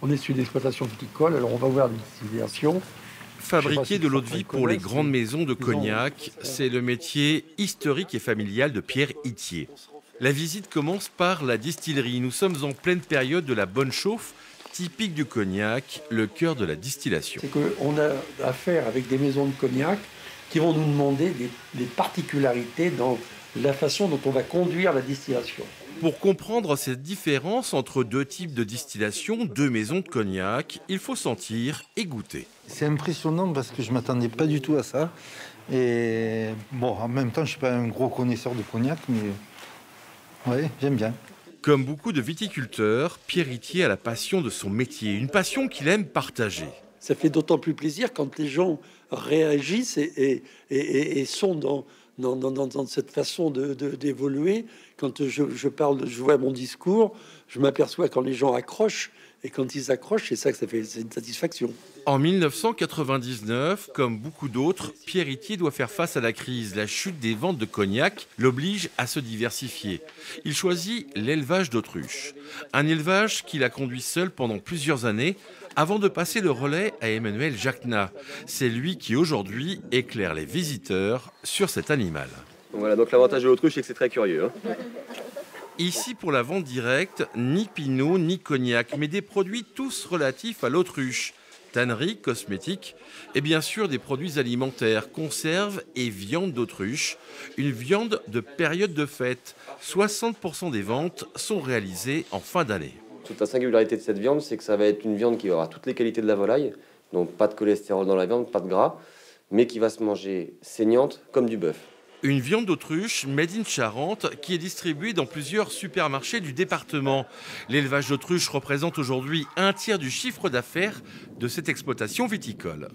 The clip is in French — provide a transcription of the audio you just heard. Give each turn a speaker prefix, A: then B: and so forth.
A: On est sur une exploitation viticole, alors on va voir des distillation.
B: Fabriquer de l'eau-de-vie pour les grandes maisons de Cognac, c'est le métier historique et familial de Pierre Itier. La visite commence par la distillerie. Nous sommes en pleine période de la bonne chauffe, typique du Cognac, le cœur de la distillation.
A: C'est qu'on a affaire avec des maisons de Cognac qui vont nous demander des particularités dans la façon dont on va conduire la distillation.
B: Pour comprendre cette différence entre deux types de distillation, deux maisons de Cognac, il faut sentir et goûter.
C: C'est impressionnant parce que je ne m'attendais pas du tout à ça. Et bon, en même temps, je ne suis pas un gros connaisseur de Cognac, mais ouais, j'aime bien.
B: Comme beaucoup de viticulteurs, Pierre Itier a la passion de son métier, une passion qu'il aime partager.
A: Ça fait d'autant plus plaisir quand les gens réagissent et sont dans cette façon d'évoluer. Quand je parle, je vois mon discours, je m'aperçois quand les gens accrochent. Et quand ils accrochent, c'est ça que ça fait, c'est une satisfaction.
B: En 1999, comme beaucoup d'autres, Pierre Itier doit faire face à la crise. La chute des ventes de cognac l'oblige à se diversifier. Il choisit l'élevage d'autruches. Un élevage qu'il a conduit seul pendant plusieurs années avant de passer le relais à Emmanuel Jacquenat. C'est lui qui aujourd'hui éclaire les visiteurs sur cet animal.
D: Voilà, donc l'avantage de l'autruche, c'est que c'est très curieux. Hein.
B: Ici, pour la vente directe, ni pinot, ni cognac, mais des produits tous relatifs à l'autruche. Tannerie, cosmétiques et bien sûr des produits alimentaires, conserves et viande d'autruche. Une viande de période de fête. 60% des ventes sont réalisées en fin d'année.
D: Toute la singularité de cette viande, c'est que ça va être une viande qui aura toutes les qualités de la volaille, donc pas de cholestérol dans la viande, pas de gras, mais qui va se manger saignante comme du bœuf.
B: Une viande d'autruche made in Charente qui est distribuée dans plusieurs supermarchés du département. L'élevage d'autruche représente aujourd'hui un tiers du chiffre d'affaires de cette exploitation viticole.